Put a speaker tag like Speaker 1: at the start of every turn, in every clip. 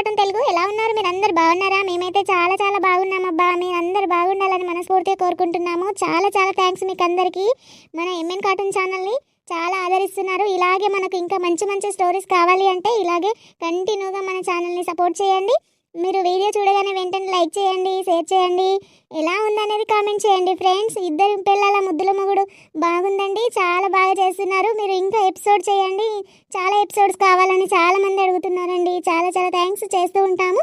Speaker 1: Cartoon Telugu. ఎలా ఉన్నారు మీరు అందరు? బాగున్నారా? మేమైతే చాలా చాలా బాగున్నాం అబ్బా. మీరు అందరు బాగుండాలని మనస్ఫూర్తిగా కోరుకుంటున్నాము. చాలా చాలా థ్యాంక్స్ మీకు అందరికీ. మన ఎంఎన్ కార్టూన్ ఛానల్ని చాలా ఆదరిస్తున్నారు. ఇలాగే మనకు ఇంకా మంచి మంచి స్టోరీస్ కావాలి అంటే ఇలాగే కంటిన్యూగా మన ఛానల్ని సపోర్ట్ చేయండి. మీరు వీడియో చూడగానే వెంటనే లైక్ చేయండి, షేర్ చేయండి, ఎలా ఉందనేది కామెంట్ చేయండి ఫ్రెండ్స్. ఇద్దరు పిల్లల ముద్దుల మొగుడు బాగుందండి, చాలా బాగా చేస్తున్నారు. మీరు ఇంకా ఎపిసోడ్ చేయండి, చాలా ఎపిసోడ్స్ కావాలని చాలామంది అడుగుతున్నారండి. చాలా చాలా థ్యాంక్స్, చేస్తూ ఉంటాము.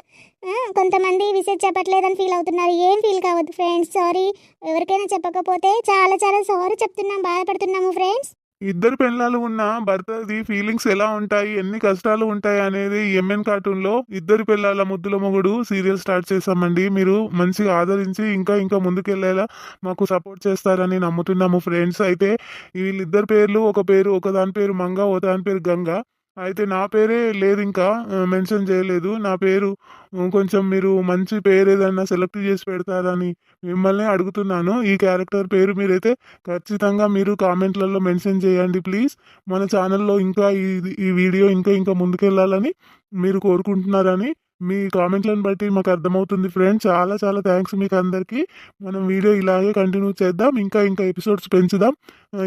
Speaker 1: కొంతమంది విషయం చెప్పట్లేదని ఫీల్ అవుతున్నారు. ఏం ఫీల్ కావద్దు ఫ్రెండ్స్, సారీ. ఎవరికైనా చెప్పకపోతే చాలా చాలా సారీ చెప్తున్నాం, బాధపడుతున్నాము ఫ్రెండ్స్.
Speaker 2: ఇద్దరు పెళ్ళాలు ఉన్న భర్తది ఫీలింగ్స్ ఎలా ఉంటాయి, ఎన్ని కష్టాలు ఉంటాయి అనేది ఎంఎన్ కార్టూన్ లో ఇద్దరు పెళ్ళాల ముద్దుల మొగుడు సీరియల్ స్టార్ట్ చేసామండి. మీరు మంచిగా ఆదరించి ఇంకా ఇంకా ముందుకెళ్లేలా మాకు సపోర్ట్ చేస్తారని నమ్ముతున్నాము ఫ్రెండ్స్. అయితే వీళ్ళిద్దరు పేర్లు, ఒక దాని పేరు మంగ, ఒక దాని పేరు గంగ. అయితే నా పేరే లేదు, ఇంకా మెన్షన్ చేయలేదు. నా పేరు కొంచెం మీరు మంచి పేరు ఏదన్నా సెలెక్ట్ చేసి పెడతారని మిమ్మల్ని అడుగుతున్నాను. ఈ క్యారెక్టర్ పేరు మీరైతే ఖచ్చితంగా మీరు కామెంట్లలో మెన్షన్ చేయండి ప్లీజ్. మన ఛానల్లో ఇంకా ఈ వీడియో ఇంకా ఇంకా ముందుకెళ్ళాలని మీరు కోరుకుంటున్నారని మీ కామెంట్లను బట్టి మాకు అర్థమవుతుంది ఫ్రెండ్స్. చాలా చాలా థ్యాంక్స్ మీకు అందరికీ. మనం వీడియో ఇలాగే కంటిన్యూ చేద్దాం, ఇంకా ఇంకా ఎపిసోడ్స్ పెంచుదాం,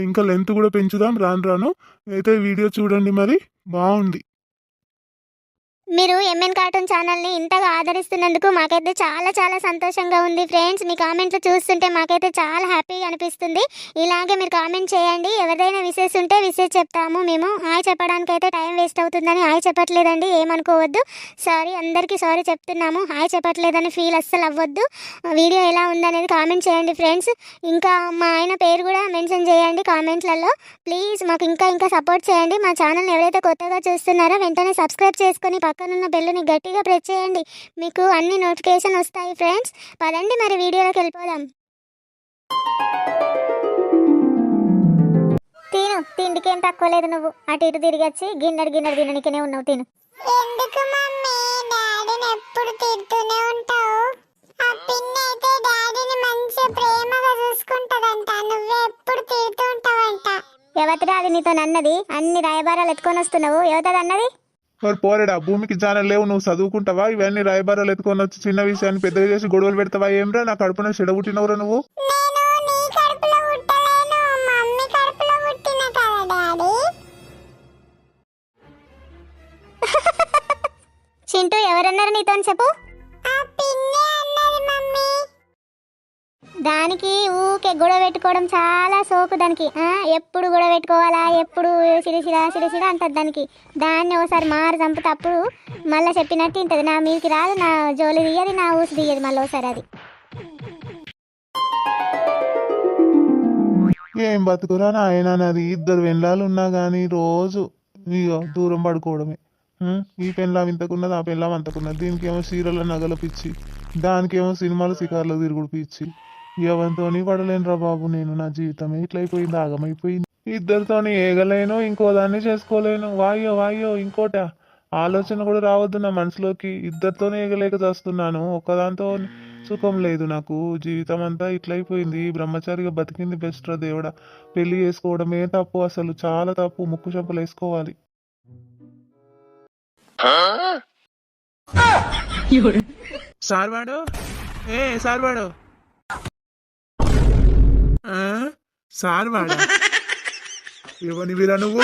Speaker 2: ఇంకా లెంత్ కూడా పెంచుదాం రాను. అయితే వీడియో చూడండి, మరి బాగుంది.
Speaker 1: మీరు ఎంఎన్ కార్టూన్ ఛానల్ని ఇంతగా ఆదరిస్తున్నందుకు మాకైతే చాలా చాలా సంతోషంగా ఉంది ఫ్రెండ్స్. మీ కామెంట్లు చూస్తుంటే మాకైతే చాలా హ్యాపీగా అనిపిస్తుంది. ఇలాగే మీరు కామెంట్ చేయండి. ఎవరిదైనా విషెస్ ఉంటే విషెస్ చెప్తాము. మేము హాయ్ చెప్పడానికైతే టైం వేస్ట్ అవుతుందని హాయ్ చెప్పట్లేదండి, ఏమనుకోవద్దు. సారీ, అందరికీ సారీ చెప్తున్నాము. హాయ్ చెప్పట్లేదని ఫీల్ అస్సలు అవ్వద్దు. వీడియో ఎలా ఉందనేది కామెంట్ చేయండి ఫ్రెండ్స్. ఇంకా మా ఆయన పేరు కూడా మెన్షన్ చేయండి కామెంట్లలో ప్లీజ్. మాకు ఇంకా ఇంకా సపోర్ట్ చేయండి. మా ఛానల్ని ఎవరైతే కొత్తగా చూస్తున్నారో వెంటనే సబ్స్క్రైబ్ చేసుకొని పక్కనున్న బెల్లుని గట్టిగా ప్రెస్ చేయండి, మీకు అన్ని నోటిఫికేషన్ వస్తాయి ఫ్రెండ్స్. పదండి మరి వీడియోలోకి వెళ్ళిపోదాం. తిను, తిండికేం తక్కువ లేదు. నువ్వు అటు ఇటు తిరిగి వచ్చి గిన్నెడు తిననికనే ఉన్నావు. తిను.
Speaker 3: ఎందుకు మమ్మీ డాడీని ఎప్పుడు తిడుతూనే ఉంటావు? ఆ పిన్ని అయితే డాడీని మంచి ప్రేమగా చూసుకుంటదంట, నువ్వే ఎప్పుడు తిడుతూ ఉంటావంట.
Speaker 1: ఎవరిరా అది నీతో అన్నది? అన్ని రాయబారాలు ఎత్తుకొని వస్తున్నావు, ఎవరిది అన్నది?
Speaker 2: మరి పోరేడా, భూమికి ఛానల్ లేవు, నువ్వు చదువుకుంటావా? ఇవన్నీ రాయబారాలు ఎత్తుకొని వచ్చి చిన్న విషయాన్ని పెద్దగా చేసి గొడవలు పెడతావా? ఏమ్రా, నా కడుపున చెడబుట్టినవురా నువ్వు?
Speaker 3: నేను నీ కడుపులో పుట్టలేను, మమ్మీ కడుపులో పుట్టిన కదా డాడీ.
Speaker 1: చింటూ, ఎవరన్నారు నీతో చెప్పు?
Speaker 3: ఆ పిన్ని అన్నది మమ్మీ.
Speaker 1: దానికి ఊకే గొడవ పెట్టుకోవడం చాలా సోకు దానికి. ఎప్పుడు గొడవ పెట్టుకోవాలా, ఎప్పుడు సిరిసిరా అంటది దానికి. దాన్ని ఒకసారి మారు చంపితే అప్పుడు మళ్ళీ చెప్పినట్టు ఉంటుంది. నా మీదకి రాదు, నా జోలి తీయదు, నా ఊసి తీయదు మళ్ళీ ఒకసారి అది.
Speaker 2: ఏం బతుకురా నాయన నాది. ఇద్దరు పెళ్ళాలు ఉన్నా కానీ రోజు ఇక దూరం పడుకోవడమే. ఈ పెళ్ళాం ఇంతకున్నది, ఆ పెళ్ళాం అంతకున్నది. దీనికేమో చీరల నగల పిచ్చి, దానికేమో సినిమాలు శిఖార్లు తిరుగుడు పిచ్చి. ఎవరితోని పడలేనురా బాబు నేను. నా జీవితమే ఇట్లయిపోయింది, ఆగమైపోయింది. ఇద్దరితోని ఏగలేను, ఇంకో దాన్ని చేసుకోలేను. వాయ్యో ఇంకోట ఆలోచన కూడా రావద్దు నా మనసులోకి. ఇద్దరితోనే ఏగలేక చేస్తున్నాను, ఒక్కదాంతో సుఖం లేదు నాకు. జీవితం అంతా ఇట్లయిపోయింది. బ్రహ్మచారిగా బతికింది బెస్ట్ రా దేవుడా. పెళ్లి చేసుకోవడమే తప్పు, అసలు చాలా తప్పు. ముక్కు చెంపలు వేసుకోవాలి. సార్వాడు సార్వాడు సార్వాడా, ఎవని వీరా నువ్వు?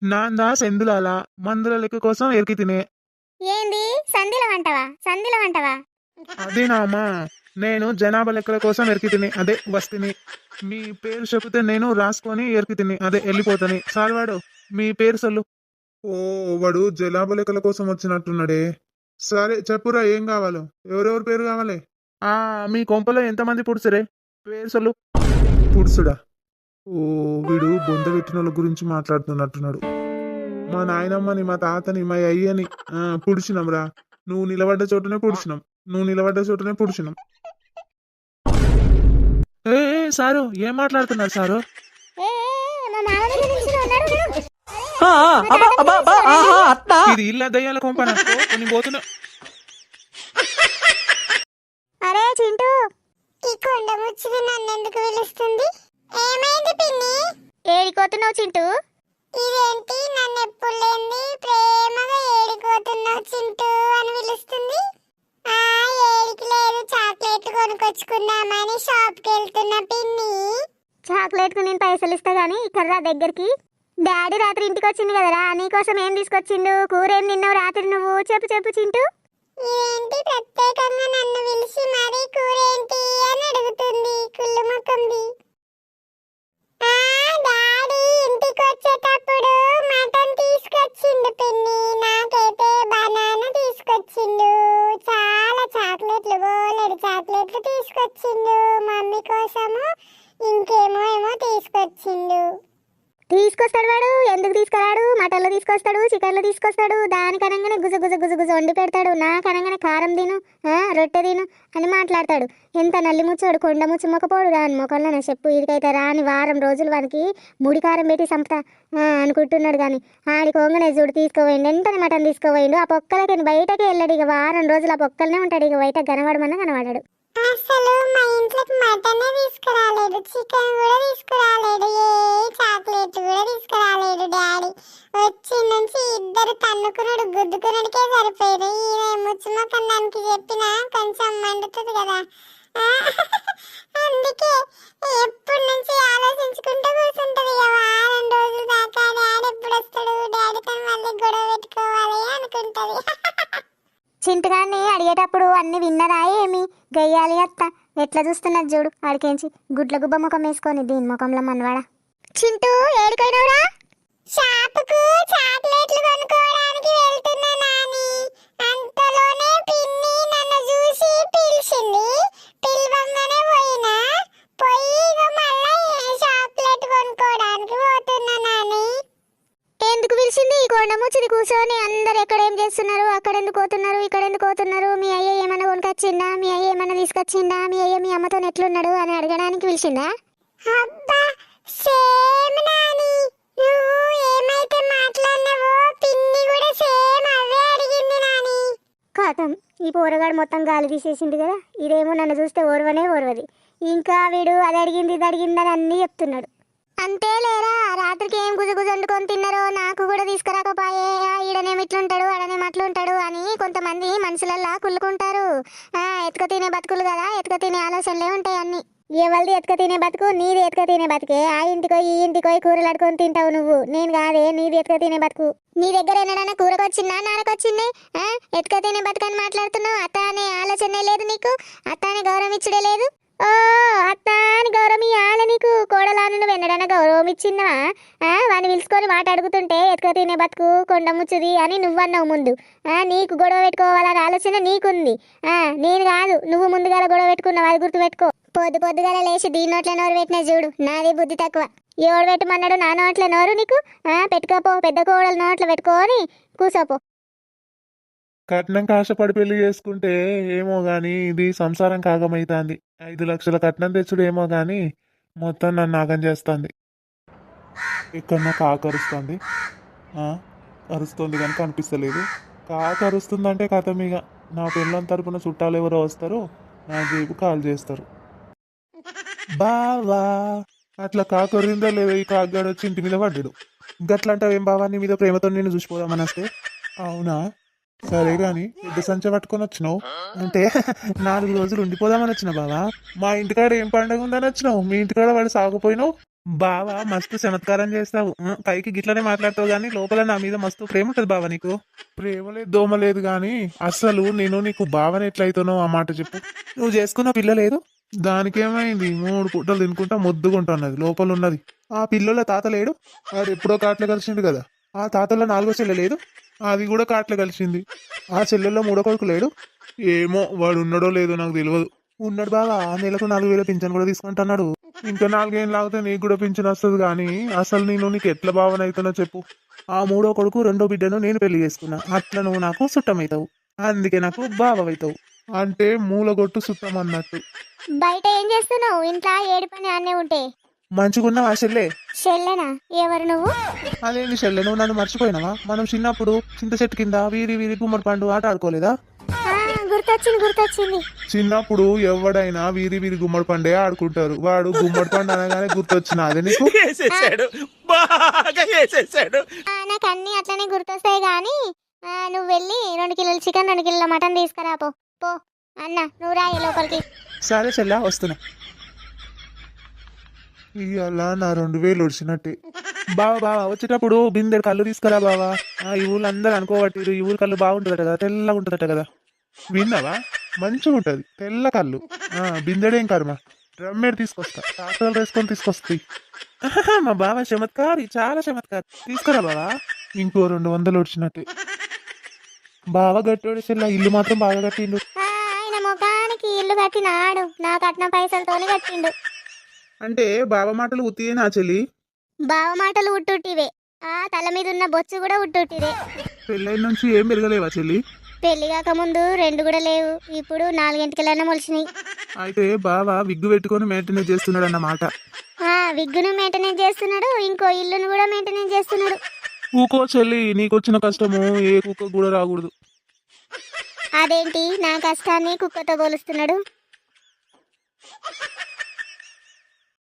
Speaker 2: నాందా సెందులాల మందుల లెక్క కోసం ఎరికి తినే.
Speaker 1: ఏంది సంధిల వంటవా?
Speaker 2: అదేనామా, నేను జనాభా లెక్కల కోసం ఎరికి తిని, అదే వస్తిని. మీ పేరు చెబితే నేను రాసుకొని ఎరికి తిని, అదే వెళ్ళిపోతాని. సార్వాడు, మీ పేరు సొల్లు. ఓ, వాడు జనాభా లెక్కల కోసం వచ్చినట్టున్నాడే. సరే చెప్పురా, ఏం కావాలో? ఎవరెవరి పేరు కావాలి? మీ కొంపలో ఎంతమంది పుడుసురే? పేరు సొల్లు. పుడుసుడా? ఓ, వీడు బొంద పెట్టిన వాళ్ళ గురించి మాట్లాడుతున్నట్టున్నాడు. మా నాయనమ్మని, మా తాతని, మా అయ్యని పుడిచినాం రా. నువ్వు నిలబడ్డ చోటనే పుడిచినాం. ఏ సారు, ఏం మాట్లాడుతున్నారు సారు? ఇది ఇల్లా దయ్యాల కొంపన పోతున్నా.
Speaker 1: అరే చింటూ,
Speaker 3: ఈ కొండ ముచ్చిది నన్ను ఎందుకు పిలుస్తుంది? ఏమైంది పిన్ని?
Speaker 1: ఏడిపోతున్నావు చింటూ?
Speaker 3: ఇదేంటి నన్ను ఎప్పుడు లేంది ప్రేమగా ఏడిపోతున్నావు చింటూ అని పిలుస్తుంది. ఆ ఏడికి లేదు, చాక్లెట్ కొనుక్కొచ్చుకుందామని షాప్కి వెళ్తున్నా పిన్ని.
Speaker 1: చాక్లెట్కు నేను పైసలు ఇస్తా గానీ ఇక్కడ రా దగ్గరికి. డాడీ రాత్రి ఇంటికి వచ్చింది కదరా, నీకోసం ఏం తీసుకొచ్చిండు? కూర ఏం తిన్నావు రాత్రి నువ్వు? చెప్పు చెప్పు చింటూ.
Speaker 3: ఏంటి ప్రత్యేకంగా నన్ను పిలిచి మరీ కూర ఏంటి అని అడుగుతుంది కుళ్ళు ముఖంది. డాడీ ఇంటికి వచ్చేటప్పుడు మటన్ తీసుకొచ్చిండు పిన్ని. నాకైతే బనానా తీసుకొచ్చిండు. చాలా చాక్లెట్లు, బోలెడు చాక్లెట్లు తీసుకొచ్చిండు. మమ్మీ కోసము ఇంకేమో ఏమో తీసుకొచ్చిండు.
Speaker 1: తీసుకొస్తాడు వాడు, ఎందుకు తీసుకురాడు? మటన్లు తీసుకొస్తాడు, చికెన్లు తీసుకొస్తాడు. దానికనంగానే గుజ గుజ గుజ గుజ వండి పెడతాడు. నాకనంగానే కారం తిను, రొట్టె తిను అని మాట్లాడతాడు. ఎంత నల్లి ముచ్చాడు, కొండ ముచ్చు మొక్కపోడు రాని మొక్కల్లో చెప్పు. ఇదికైతే రాని వారం రోజులు వానికి ముడి కారం పెట్టి సంపుతా అనుకుంటున్నాడు. కానీ ఆడి కొంగనే చూడు తీసుకోపోయిండు, వెంటనే మటన్ తీసుకోపోయిండు. ఆ పొక్కలకి బయటకే వెళ్ళాడు. ఇక వారం రోజులు ఆ పొక్కలనే ఉంటాడు. ఇక బయట కనబడమన్నా కనబడాడు.
Speaker 3: అసలు మా ఇంట్లోకి మటనే తీసుకురాలేడు, చికెన్ కూడా తీసుకురాలేడు, ఏ చాక్లెట్ కూడా తీసుకురాలేడు. డాడీ వచ్చి నుంచి ఇద్దరు తన్నుకున్నాడు, గుద్దుకున్నాడుకే సరిపోయాడు. ఈయన ముచ్చుమొక్కం దానికి చెప్పినా కొంచెం మండుతుంది కదా. అందుకే ఎప్పటి నుంచి ఆలోచించుకుంటూ కూర్చుంటది. ఇక వారం రోజుల దాకా డాడీ ఎప్పుడు వస్తాడు, డాడీతో మళ్ళీ గొడవ పెట్టుకోవాలి అనుకుంటది.
Speaker 1: చింటగాన్ని అడిగేటప్పుడు అన్ని విన్నరా ఏమి? గయ్యాలి అత్త ఎట్లా చూస్తున్నది చూడు. ఆడికేంచి గుడ్ల గుబ్బ ముఖం వేసుకొని దీని ముఖంలో మనవాడా. చింటూ ఏడికైనవురా?
Speaker 3: షాపుకు చాక్లెట్లు కొనుక్కోవడానికి వెళ్తున్నా నాని. అంతలోనే పిన్ని నన్ను చూసి పిలిచింది. పిలవంగానే పోయినా. పోయి ఇక మళ్ళీ చాక్లెట్ కొనుక్కోవడానికి పోతున్నా నాని.
Speaker 1: ఎందుకు పిలిచింది? ఈ కొండ ముచ్చిది కూర్చొని అందరు ఎక్కడ ఏం చేస్తున్నారు, అక్కడ ఎందుకు పోతున్నారు, ఇక్కడ ఎందుకు పోతున్నారు, మీ అయ్య ఏమన్నా కొనుకొచ్చిందా, మీ అయ్య ఏమన్నా తీసుకొచ్చిందా, మీ అయ్య మీ అమ్మతో ఎట్లున్నాడు అని అడగడానికి పిలిచిందా?
Speaker 3: అబ్బా సేమ్ నాని, నువ్వు ఏమైతే మాట్లాడినావో పిన్ని కూడా సేమ్ అవే అడిగింది నాని.
Speaker 1: కాతం ఈ పోరగాడు మొత్తం గాలి తీసేసింది కదా. ఇదేమో నన్ను చూస్తే ఓర్వనే ఓర్వది. ఇంకా వీడు అది అడిగింది ఇది అడిగిందని అన్నీ చెప్తున్నాడు. అంతే లేరా, రాత్రికి ఏం గుజగుజ వండుకొని తిన్నారో నాకు కూడా తీసుకురాకపోయే. ఈడనేమి ఇట్లుంటాడు, ఆడనేమి అట్లుంటాడు అని కొంతమంది మనుషులల్లా కుళ్ళుకుంటారు. ఎత్తుక తినే బతుకులు కదా, ఎత్తుక తినే ఆలోచనలే ఉంటాయి అన్ని. ఎవరిది ఎత్తుక తినే బతుకు? నీది ఎత్తుక తినే బతుకే. ఆ ఇంటికో ఈ ఇంటికో కూరలు అడుకొని తింటావు నువ్వు. నేను కాదే, నీది ఎత్తుక తినే బతుకు. నీ దగ్గర ఎన్నడన్నా కూరకొచ్చిందా, నారకొచ్చింది? ఎత్తుక తినే బతుకు అని మాట్లాడుతున్నావు. అత్త అనే ఆలోచనే లేదు నీకు, అత్త అనే గౌరవం ఇచ్చుడే లేదు. ఓ అత్త అని గౌరవం ఇవ్వాలి నీకు. కోడలాను నువ్వు ఎన్నడన్నా గౌరవం ఇచ్చిందా? వాడిని పిలుచుకొని మాట అడుగుతుంటే ఎత్తుక తినే బతుకు, కొండ ముచ్చుది అని నువ్వన్నావు ముందు. నీకు గొడవ పెట్టుకోవాలని ఆలోచన నీకుంది. నేను కాదు, నువ్వు ముందుగాల గొడవ పెట్టుకున్నావు, అది గుర్తుపెట్టుకో. పొద్దుగాల లేచి దీని నోట్ల నోరు పెట్టినా చూడు, నాది బుద్ధి తక్కువ. ఎవడు పెట్టమన్నాడు నా నోట్ల నోరు నీకు? పెట్టుకోపో, పెద్ద కోడలు నోట్లో పెట్టుకొని కూసోపో.
Speaker 2: కట్నం కాశపడి పెళ్లి చేసుకుంటే ఏమో గాని ఇది సంసారం కాగమైతాంది. 5 లక్షల కట్నం తెచ్చుడు ఏమో గాని మొత్తం నన్ను నాగం చేస్తుంది. ఇక్కడ నాకు ఆకరుస్తుంది, అరుస్తుంది కానీ కనిపిస్తలేదు. కాకరుస్తుందంటే కథం. ఇక నా పెళ్ళం తరపున చుట్టాలు ఎవరో వస్తారు, నా జేబు కాల్ చేస్తారు. బావా అట్లా కాకరిందా లేదా? ఈ కాగ్గాడు వచ్చి ఇంటి మీద పడ్డాడు. గట్లంటావు ఏం బావా, నీ మీద ప్రేమతో నేను చూసిపోదామని వస్తే? అవునా సరే గాని పెద్ద సంచ పట్టుకొని వచ్చినావు అంటే 4 రోజులు ఉండిపోదామని వచ్చిన బావా. మా ఇంటికాడ ఏం పండుగ ఉందని వచ్చినావు, మీ ఇంటికాడ వాడు సాగుపోయినావు. బావా మస్తు చమత్కారం చేస్తావు, పైకి గిట్లనే మాట్లాడతావు గానీ లోపల నా మీద మస్తు ప్రేమ ఉంటుంది బావా నీకు. ప్రేమ లేదు దోమ లేదు గాని అసలు నేను నీకు బావని ఎట్లయితానో ఆ మాట చెప్పు. నువ్వు చేసుకున్న పిల్ల లేదు, దానికేమైంది? 3 పూటలు తినుకుంటా ముద్దుకుంటున్నది, లోపల ఉన్నది. ఆ పిల్లల తాత లేడు, వాడు ఎప్పుడో కాట్లో కలిసిండు కదా. ఆ తాతలో 4వ చెల్లె లేదు, అది కూడా కాట్లో కలిసింది. ఆ చెల్లెల్లో 3వ కొడుకు లేడు, ఏమో వాడు ఉన్నాడో లేదో నాకు తెలియదు. ఉన్నాడు బాగా, నెలకు 4,000 పింఛన్ కూడా తీసుకుంటున్నాడు. ఇంకా 4 ఏళ్ళు లాగితే నీకు కూడా పింఛన్ వస్తుంది. కానీ అసలు నేను నీకు ఎట్లా భావన అవుతున్నా చెప్పు. ఆ 3వ కొడుకు 2వ బిడ్డను నేను పెళ్లి చేసుకున్నా, అట్లా నువ్వు నాకు సుట్టమవుతావు, అందుకే నాకు బావవుతావు. అంటే మూలగొట్టు సుట్టం అన్నట్టు.
Speaker 1: బయట ఏం చేస్తున్నావు? ఇంట్లో ఏడు పని అన్నీ ఉంటే
Speaker 2: మంచిగున్నా ఆ చెల్లె.
Speaker 1: చెల్లెనా? ఎవరు నువ్వు?
Speaker 2: అదేంటి చెల్లె, నువ్వు నన్ను మర్చిపోయినావా? మనం చిన్నప్పుడు చింత చెట్టు కింద వీరి వీరి గుమ్మడి పండు ఆట ఆడుకోలేదా?
Speaker 1: గుర్తొచ్చింది
Speaker 2: చిన్నప్పుడు ఎవడైనా వీరి వీరి గుమ్మడి పండే ఆడుకుంటారు. వాడు గుమ్మడి పండు అనగానే గుర్తొచ్చిన అదే నీకు.
Speaker 4: వేసేసాడు, బాగా వేసేసాడు.
Speaker 1: నాకు అన్ని అట్లనే గుర్తొస్తాయి కానీ నువ్వు వెళ్ళి 2 కిలోల చికెన్ 2 కిలోల మటన్ తీసుకురా పో పో అన్న నువ్వు రాయి లోపలికి.
Speaker 4: సరే చెల్లా వస్తున్నా.
Speaker 2: ఇవాళ నా 2000 వచ్చినట్టే.
Speaker 4: బావా వచ్చేటప్పుడు బిందెడు కళ్ళు తీసుకురా బావా. ఈ ఊళ్ళో అందరూ అనుకోబట్టిరు ఈ ఊరి కళ్ళు బాగుంటుందట కదా, తెల్లగా ఉంటుందట కదా.
Speaker 2: విన్నావా? మంచిగా ఉంటది తెల్ల కళ్ళు. బిందెడేం కర్మ, డ్రమ్మేడు తీసుకొస్తా, టాక్టర్లు వేసుకొని తీసుకొస్తాయి.
Speaker 4: మా బావ చమత్కారి, చాలా చమత్కారి. తీసుకురా బావా.
Speaker 2: ఇంకో 200 వచ్చినట్టే.
Speaker 4: బావ గట్టోడు చెల్లా, ఇల్లు మాత్రం బాగా కట్టిండు.
Speaker 1: ఆయన ముఖానికి ఇల్లు కట్టినాడు, నా కట్టిన పైసలతోనే కట్టిండు.
Speaker 4: అంటే బావ మాటలు ఉత్తియేనా చెల్లి?
Speaker 1: బావ మాటలు ఉట్టుట్టివే, తల మీద ఉన్న బొచ్చు కూడా ఉట్టుట్టిదే.
Speaker 4: పెళ్ళైన నుంచి ఏం పెరగలేవా చెల్లి?
Speaker 1: పెళ్లి కాక ముందు 2 కూడా లేవు, ఇప్పుడు 4 గంటలన్నా మొలిచినాయి.
Speaker 4: అయితే బావ విగ్గు పెట్టుకొని మెయింటెనెన్స్ చేస్తున్నాడు అన్నమాట.
Speaker 1: విగ్గును మెయింటెనెన్స్ చేస్తున్నాడు, ఇంకో ఇల్లును కూడా మెయింటెనెన్స్ చేస్తున్నాడు.
Speaker 4: ఊకో చెల్లి, నీకొచ్చిన కష్టము ఏ కుక్క కూడా రాకూడదు.
Speaker 1: అదేంటి నా కష్టాన్ని కుక్కతో పోలుస్తున్నాడు?